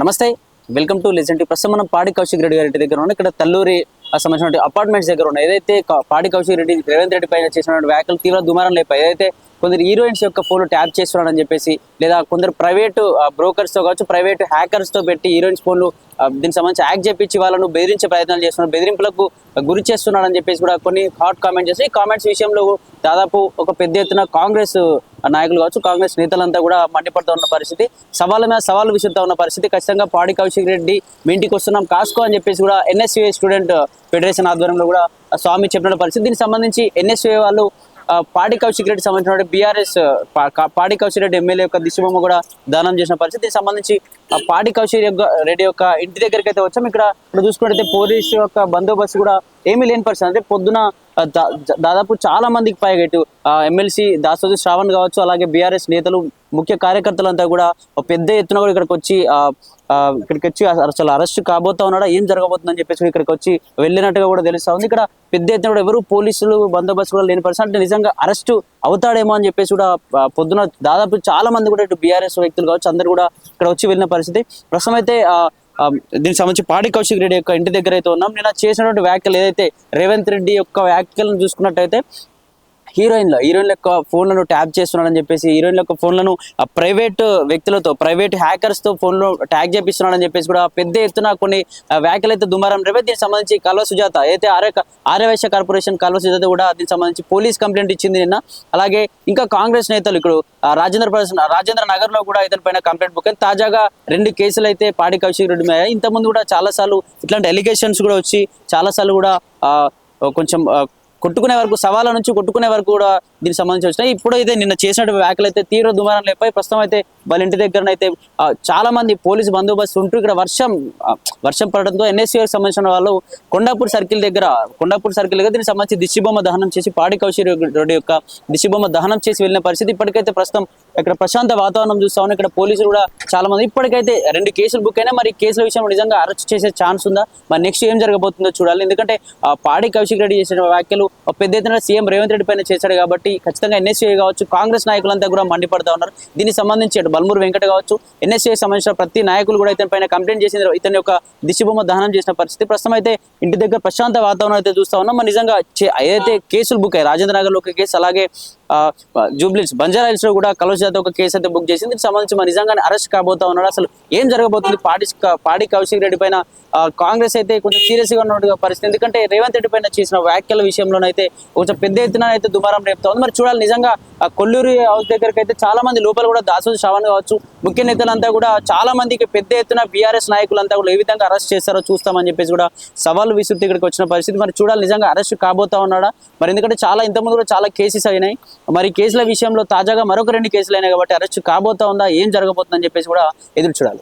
నమస్తే, welcome to legend. ప్రస్తుతం మనం పాడి కౌశిక్ రెడ్డి గారి ఇంటి దగ్గర ఉన్నాం. ఇక్కడ తల్లూరి సంబంధించిన అపార్ట్మెంట్స్ దగ్గర ఉన్నాయి. ఏదైతే పాడి కౌశిక్ రెడ్డి రేవంత్ రెడ్డి పైన చేసినటువంటి వ్యాఖ్యలు తీవ్ర దుమారం లేపాయి. ఏదైతే కొందరు హీరోయిన్స్ యొక్క ఫోన్లు ట్యాప్ చేస్తున్నాడని చెప్పేసి, లేదా కొందరు ప్రైవేటు బ్రోకర్స్తో కావచ్చు, ప్రైవేట్ హ్యాకర్స్తో పెట్టి హీరోయిన్స్ ఫోన్లు దీనికి సంబంధించి యాక్ట్ చేపించి వాళ్ళను బెదిరించే ప్రయత్నాలు చేస్తున్నారు, బెదిరింపులకు గురి చేస్తున్నాడని చెప్పేసి కూడా కొన్ని హాట్ కామెంట్స్ చేస్తారు. ఈ కామెంట్స్ విషయంలో దాదాపు ఒక పెద్ద ఎత్తున కాంగ్రెస్ నాయకులు కావచ్చు, కాంగ్రెస్ నేతలంతా కూడా మండిపడుతూ ఉన్న పరిస్థితి, సవాళ్ళ మీద సవాళ్ళు విసురుతూ ఉన్న పరిస్థితి. ఖచ్చితంగా పాడి కౌశిక్ రెడ్డి మీ ఇంటికి వస్తున్నాం కాసుకో అని చెప్పేసి కూడా ఎన్ఎస్యుఐ స్టూడెంట్ ఫెడరేషన్ ఆధ్వర్యంలో కూడా స్వామి చెప్పిన పరిస్థితి. దీనికి సంబంధించి ఎన్ఎస్యుఐ వాళ్ళు పాడి కౌశిక్ రెడ్డి సంబంధించిన బీఆర్ఎస్ పాడి కౌశిక్ రెడ్డి ఎమ్మెల్యే యొక్క దిశబొమ్మ కూడా దానం చేసిన పరిస్థితి. దీనికి సంబంధించి పాడి కౌశిక్ రెడ్డి యొక్క ఇంటి దగ్గరికి అయితే వచ్చాం. ఇక్కడ చూసుకుంటే పోలీసు యొక్క బందోబస్తు కూడా ఏమీ లేని పరిస్థితి. అంటే పొద్దున దాదాపు చాలా మందికి పైగా ఇటు ఎమ్మెల్సీ దాసోజు శ్రావణ్ కావచ్చు, అలాగే బీఆర్ఎస్ నేతలు ముఖ్య కార్యకర్తలంతా కూడా పెద్ద ఎత్తున కూడా ఇక్కడికి వచ్చి అసలు అరెస్ట్ కాబోతా ఉన్నాడా, ఏం జరగబోతుందని చెప్పేసి ఇక్కడికి వచ్చి వెళ్ళినట్టుగా కూడా తెలుస్తా ఉంది. ఇక్కడ పెద్ద ఎత్తున కూడా ఎవరు పోలీసులు బందోబస్తు కూడా లేని పరిస్థితి. అంటే నిజంగా అరెస్ట్ అవుతాడేమో అని చెప్పేసి కూడా పొద్దున దాదాపు చాలా మంది కూడా ఇటు బీఆర్ఎస్ వ్యక్తులు కావచ్చు అందరు కూడా ఇక్కడ వచ్చి వెళ్ళిన పరిస్థితి. ప్రస్తుతం అయితే దీనికి సంబంధించి పాడి కౌశిక్ రెడ్డి యొక్క ఇంటి దగ్గర అయితే ఉన్నాం. నేను చేసినటువంటి వ్యాఖ్యలు ఏదైతే రేవంత్ రెడ్డి యొక్క వ్యాఖ్యలను చూసుకున్నట్టయితే హీరోయిన్ల యొక్క ఫోన్లను ట్యాప్ చేస్తున్నాడని చెప్పేసి, హీరోయిన్ల యొక్క ఫోన్లను ప్రైవేట్ వ్యక్తులతో, ప్రైవేట్ హ్యాకర్స్తో ఫోన్లు ట్యాగ్ చేపిస్తున్నాడని చెప్పేసి కూడా పెద్ద ఎత్తున కొన్ని వ్యాఖ్యలు అయితే దుమారం రేవే. దీనికి సంబంధించి కల్వ సుజాత అయితే ఆర్యవైశ్య కార్పొరేషన్ కల్వ సుజాత కూడా దీనికి సంబంధించి పోలీస్ కంప్లైంట్ ఇచ్చింది నిన్న. అలాగే ఇంకా కాంగ్రెస్ నేతలు ఇక్కడ రాజేంద్ర నగర్ లో కూడా ఇతని పైన కంప్లైంట్ బుక్ అయింది. తాజాగా 2 కేసులు అయితే పాడి కౌశిక్ రెడ్డి మీద. ఇంతకుముందు కూడా చాలాసార్లు ఇట్లాంటి ఎలిగేషన్స్ కూడా వచ్చి చాలాసార్లు కూడా కొంచెం కొట్టుకునే వరకు, సవాళ్ళ నుంచి కొట్టుకునే వరకు కూడా దీనికి సంబంధించి వచ్చినాయి. ఇప్పుడు అయితే నిన్న చేసినటువంటి వ్యాఖ్యలు అయితే తీవ్ర దుమారం లేపాయి. ప్రస్తుతం అయితే వాళ్ళ ఇంటి దగ్గరనైతే చాలా మంది పోలీసు బందోబస్తు ఉంటూ ఇక్కడ వర్షం పడడంతో ఎన్ఎస్యూకి సంబంధించిన వాళ్ళు కొండాపూర్ సర్కిల్ దగ్గర దీనికి సంబంధించి దిష్టిబొమ్మ దహనం చేసి, పాడి కౌశిక్ రెడ్డి యొక్క దిష్టిబొమ్మ దహనం చేసి వెళ్ళిన పరిస్థితి. ఇప్పటికైతే ప్రస్తుతం ఇక్కడ ప్రశాంత వాతావరణం చూస్తా ఉన్నాం. ఇక్కడ పోలీసులు కూడా చాలా మంది ఇప్పటికైతే 2 కేసులు బుక్ అయినా మరి కేసుల విషయంలో నిజంగా అరెస్ట్ చేసే ఛాన్స్ ఉందా, మరి నెక్స్ట్ ఏం జరగబోతుందో చూడాలి. ఎందుకంటే పాడి కౌశిక్ రెడ్డి చేసిన వ్యాఖ్యలు పెద్ద ఎత్తున సీఎం రేవంత్ రెడ్డి పైన చేశాడు కాబట్టి ఖచ్చితంగా ఎన్ఎస్యూఐ కావచ్చు, కాంగ్రెస్ నాయకులంతా కూడా మండిపడతా ఉన్నారు. దీనికి సంబంధించి బల్మూరు వెంకట కావచ్చు, ఎన్ఎస్యూఐ సంబంధించిన ప్రతి నాయకులు కూడా ఇతని పైన కంప్లైంట్ చేసింది, ఇతని యొక్క దిష్టిబొమ్మ దహనం చేసిన పరిస్థితి. ప్రస్తుతం అయితే ఇంటి దగ్గర ప్రశాంత వాతావరణం అయితే చూస్తా ఉన్నాం. మరి నిజంగా ఏదైతే కేసులు బుక్ అయ్యాయి, రాజేంద్ర నగర్ లో ఒక కేసు, అలాగే జూబ్లీస్ బంజారా హిల్స్ లో కూడా కల్వ సుజాత ఒక కేసు అయితే బుక్ చేసింది. దీనికి సంబంధించి మరి నిజంగానే అరెస్ట్ కాబోతా ఉన్నాడు. అసలు ఏం జరగబోతుంది పాడి కౌశిక్ రెడ్డి పైన? కాంగ్రెస్ అయితే కొంచెం సీరియస్ గా ఉన్నట్టుగా పరిస్థితి. ఎందుకంటే రేవంత్ రెడ్డి పైన చేసిన వ్యాఖ్యల విషయంలోనైతే కొంచెం పెద్ద ఎత్తున అయితే దుమారం రేపుతా ఉంది. మరి చూడాలి. నిజంగా కొల్లూరి హౌస్ దగ్గరికి అయితే చాలా మంది లోపల కూడా దాసోజు శ్రావణ్ కావచ్చు, ముఖ్య నేతలంతా కూడా చాలా మందికి పెద్ద ఎత్తున బీఆర్ఎస్ నాయకులంతా కూడా ఏ విధంగా అరెస్ట్ చేస్తారో చూస్తామని చెప్పేసి కూడా సవాళ్ళు విసురుతూ ఇక్కడికి వచ్చిన పరిస్థితి. మరి చూడాలి నిజంగా అరెస్ట్ కాబోతా ఉన్నాడా మరి, ఎందుకంటే ఇంతకుముందు కూడా చాలా కేసెస్ అయినాయి. మరి కేసుల విషయంలో తాజాగా మరొక 2 కేసులు అయినాయి కాబట్టి అరెస్ట్ కాబోతా ఉందా, ఏం జరగబోతుందని చెప్పేసి కూడా ఎదురు చూడాలి.